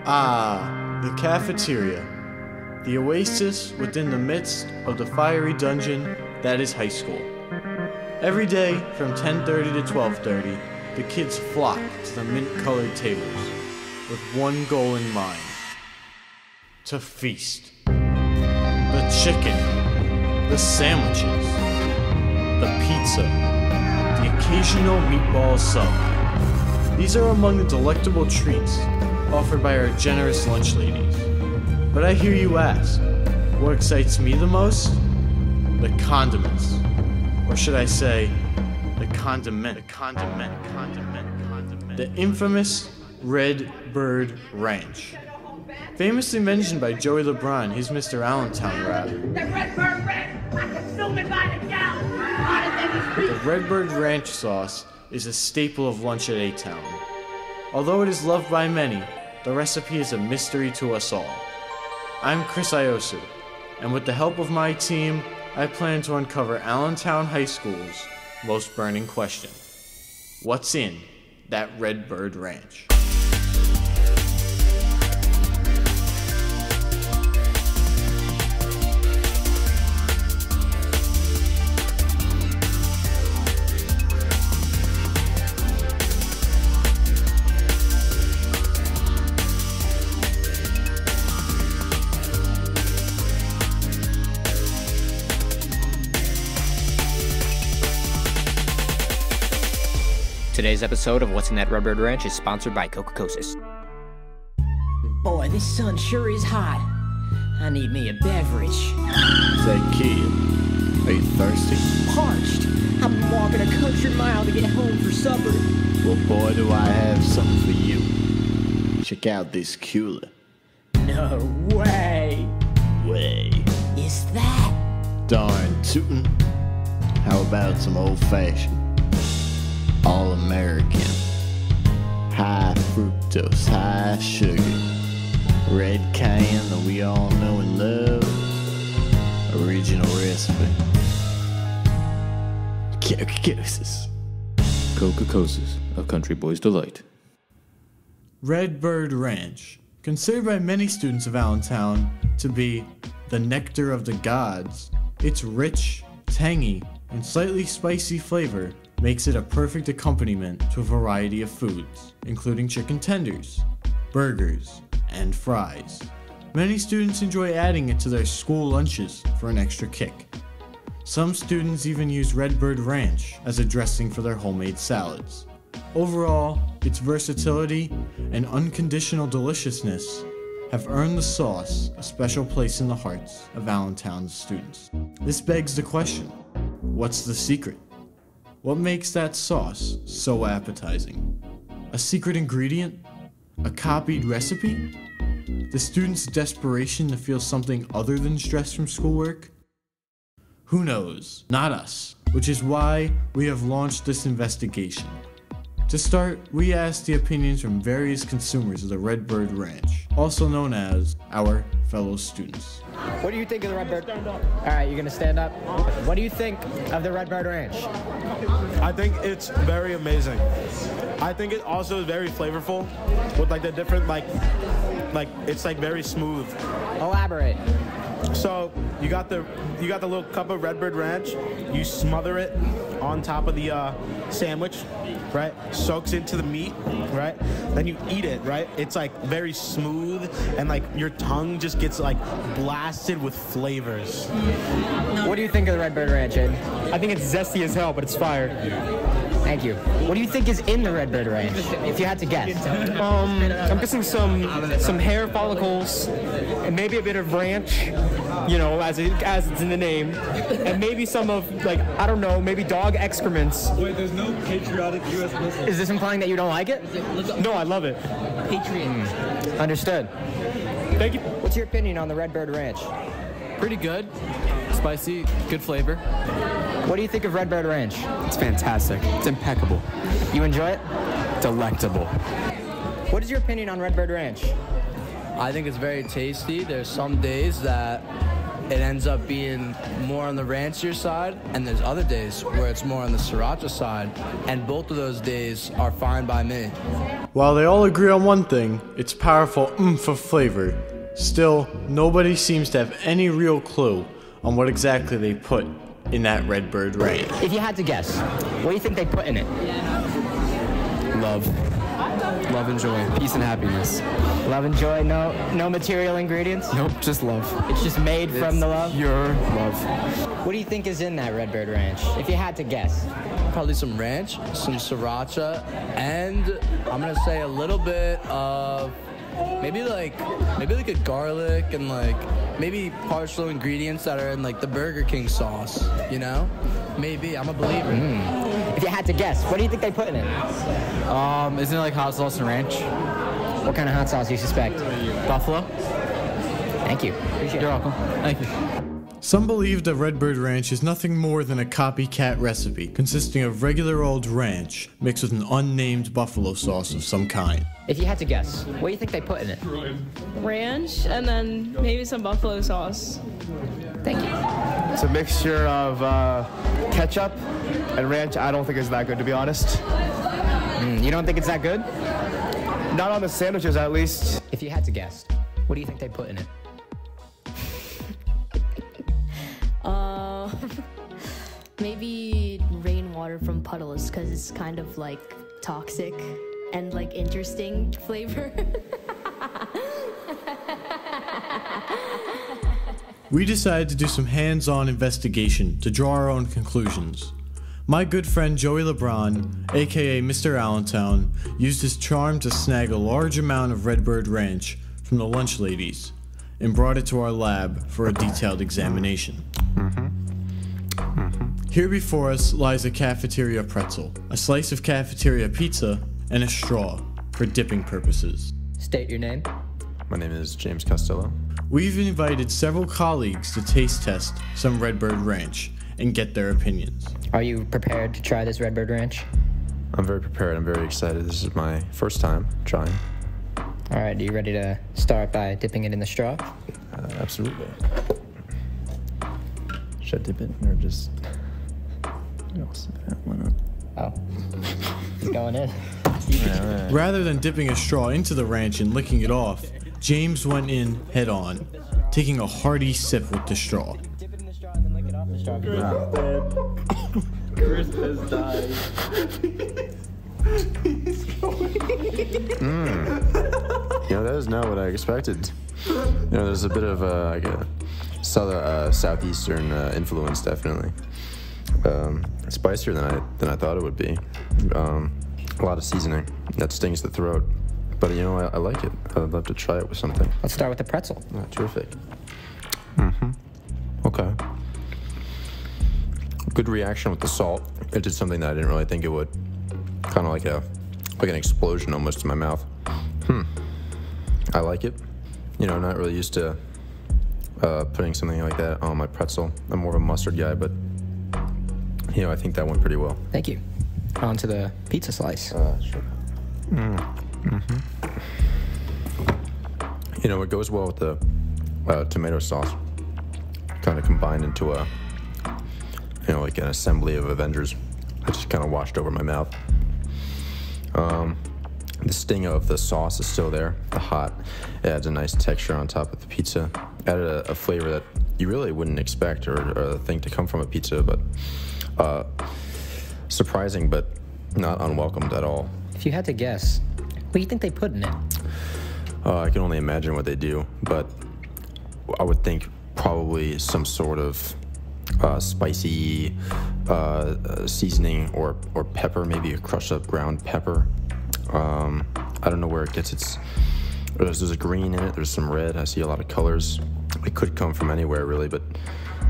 Ah, the cafeteria. The oasis within the midst of the fiery dungeon that is high school. Every day from 10:30 to 12:30, the kids flock to the mint-colored tables with one goal in mind: to feast. The chicken, the sandwiches, the pizza, the occasional meatball sub. These are among the delectable treats offered by our generous lunch ladies. But I hear you ask, what excites me the most? The condiments. Or should I say, the condiment. The infamous Redbird Ranch. Famously mentioned by Joey LeBron, he's Mr. Allentown rap. The Redbird Ranch, I consume it by the gallon. Hotter than this beef. The Redbird Ranch sauce is a staple of lunch at A-Town. Although it is loved by many, the recipe is a mystery to us all. I'm Chris Iosu, and with the help of my team, I plan to uncover Allentown High School's most burning question. What's in that Redbird Ranch? Today's episode of What's in That Redbird Ranch is sponsored by Coca-Cola. Boy, this sun sure is hot. I need me a beverage. Say, kid, are you thirsty? Parched. I've been walking a country mile to get home for supper. Well, boy, do I have something for you. Check out this cooler. No way. Way. Is that? Darn tootin'. How about some old-fashioned? All-American, high fructose, high sugar, red cayenne that we all know and love, original recipe. Coca-Cola, a country boy's delight. Redbird Ranch, considered by many students of Allentown to be the nectar of the gods, its rich, tangy, and slightly spicy flavor makes it a perfect accompaniment to a variety of foods, including chicken tenders, burgers, and fries. Many students enjoy adding it to their school lunches for an extra kick. Some students even use Redbird Ranch as a dressing for their homemade salads. Overall, its versatility and unconditional deliciousness have earned the sauce a special place in the hearts of Allentown's students. This begs the question, what's the secret? What makes that sauce so appetizing? A secret ingredient? A copied recipe? The students' desperation to feel something other than stress from schoolwork? Who knows? Not us, which is why we have launched this investigation. To start, we asked the opinions from various consumers of the Redbird Ranch, also known as our fellow students. What do you think of the Redbird? Alright, you're gonna stand up. What do you think of the Redbird Ranch? I think it's very amazing. I think it also is very flavorful with like the different like it's like very smooth. Elaborate. So you got the little cup of Redbird Ranch. You smother it on top of the sandwich, right? Soaks into the meat, right? Then you eat it, right? It's like very smooth and like your tongue just gets like blasted with flavors. What do you think of the Redbird Ranch, Ed? I think it's zesty as hell, but it's fire. Thank you. What do you think is in the Redbird Ranch, if you had to guess? I'm guessing some hair follicles, and maybe a bit of ranch, you know, as it's in the name, and maybe some of, like, I don't know, maybe dog excrements. Wait, there's no patriotic U.S. listeners. Is this implying that you don't like it? No, I love it. Patriot. Understood. Thank you. What's your opinion on the Redbird Ranch? Pretty good. Spicy, good flavor. What do you think of Redbird Ranch? It's fantastic. It's impeccable. You enjoy it? Delectable. What is your opinion on Redbird Ranch? I think it's very tasty. There's some days that it ends up being more on the rancier side, and there's other days where it's more on the sriracha side, and both of those days are fine by me. While they all agree on one thing, it's powerful oomph of flavor. Still, nobody seems to have any real clue on what exactly they put in that Redbird ranch. If you had to guess, what do you think they put in it? Love. Love and joy. Peace and happiness. Love and joy, no material ingredients? Nope, just love. It's just made from the love? Pure love. What do you think is in that Redbird ranch, if you had to guess? Probably some ranch, some sriracha, and I'm gonna say a little bit of maybe like a garlic and like maybe partial ingredients that are in like the Burger King sauce, you know? Maybe, I'm a believer. If you had to guess, what do you think they put in it? Isn't it like hot sauce and ranch? What kind of hot sauce do you suspect? Buffalo? Thank you. Appreciate it. You're welcome. Thank you. Some believe that Redbird Ranch is nothing more than a copycat recipe consisting of regular old ranch mixed with an unnamed buffalo sauce of some kind. If you had to guess, what do you think they put in it? Ranch and then maybe some buffalo sauce. Thank you. It's a mixture of ketchup and ranch. I don't think it's that good, to be honest. You don't think it's that good? Not on the sandwiches, at least. If you had to guess, what do you think they put in it? Maybe rainwater from puddles, because it's kind of like toxic and like interesting flavor. We decided to do some hands-on investigation to draw our own conclusions. My good friend Joey LeBron, aka Mr. Allentown, used his charm to snag a large amount of Redbird Ranch from the lunch ladies and brought it to our lab for a detailed examination. Here before us lies a cafeteria pretzel, a slice of cafeteria pizza, and a straw for dipping purposes. State your name. My name is James Costello. We've invited several colleagues to taste test some Redbird Ranch and get their opinions. Are you prepared to try this Redbird Ranch? I'm very prepared. I'm very excited. This is my first time trying. All right, are you ready to start by dipping it in the straw? Absolutely. Should I dip it or just... Why not? Oh. It's going in. Rather than dipping a straw into the ranch and licking it off, James went in head on, taking a hearty sip with the straw. Dip it in the straw and then lick it off the straw. Chris has died. You know, that is not what I expected. You know, there's a bit of like a southeastern influence, definitely. Spicier than I thought it would be. A lot of seasoning that stings the throat. But you know, I like it. I'd love to try it with something. Let's start with the pretzel. Oh, terrific. Okay. Good reaction with the salt. It did something that I didn't really think it would. Kind of like an explosion almost in my mouth. I like it. You know, I'm not really used to putting something like that on my pretzel. I'm more of a mustard guy, but you know, I think that went pretty well. Thank you. On to the pizza slice. Sure. You know, it goes well with the tomato sauce. Kind of combined into a, you know, like an assembly of Avengers. It just kind of washed over my mouth. The sting of the sauce is still there. The hot, it adds a nice texture on top of the pizza. Added a flavor that you really wouldn't expect or think to come from a pizza, but surprising, but not unwelcomed at all. If you had to guess, what do you think they put in it? I can only imagine what they do, but I would think probably some sort of spicy seasoning or pepper, maybe a crushed up ground pepper. I don't know where it gets its... There's a green in it, there's some red, I see a lot of colors. It could come from anywhere really, but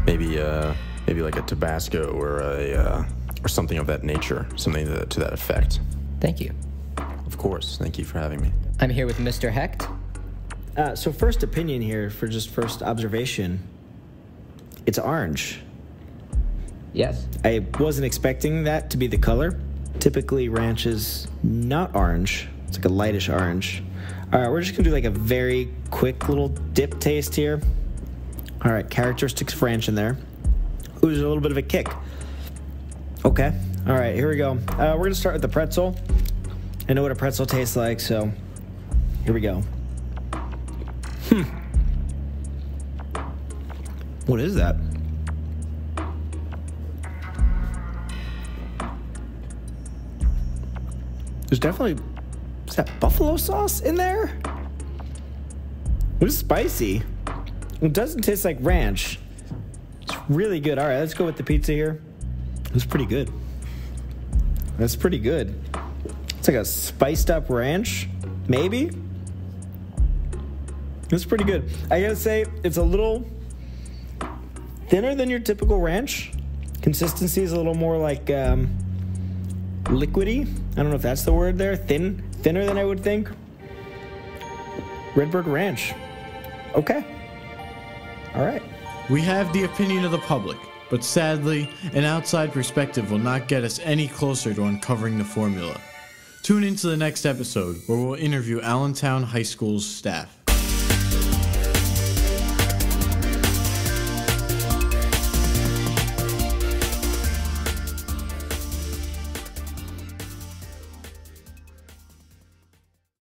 maybe like a Tabasco or something of that nature, something to that effect. Thank you. Of course, thank you for having me. I'm here with Mr. Hecht. So first opinion here, for just first observation, it's orange. Yes. I wasn't expecting that to be the color. Typically, ranch is not orange. It's like a lightish orange. All right, we're just gonna do like a very quick little dip taste here. All right, characteristics of ranch in there. Ooh, there's a little bit of a kick. Okay. All right, here we go. We're going to start with the pretzel. I know what a pretzel tastes like, so here we go. What is that? There's definitely... Is that buffalo sauce in there? It was spicy. It doesn't taste like ranch. It's really good. All right, let's go with the pizza here. It's pretty good. That's pretty good. It's like a spiced up ranch, maybe? It's pretty good. I gotta say, it's a little thinner than your typical ranch. Consistency is a little more like liquidy. I don't know if that's the word there. Thinner than I would think. Redbird Ranch. Okay. All right. We have the opinion of the public, but sadly, an outside perspective will not get us any closer to uncovering the formula. Tune into the next episode where we'll interview Allentown High School's staff.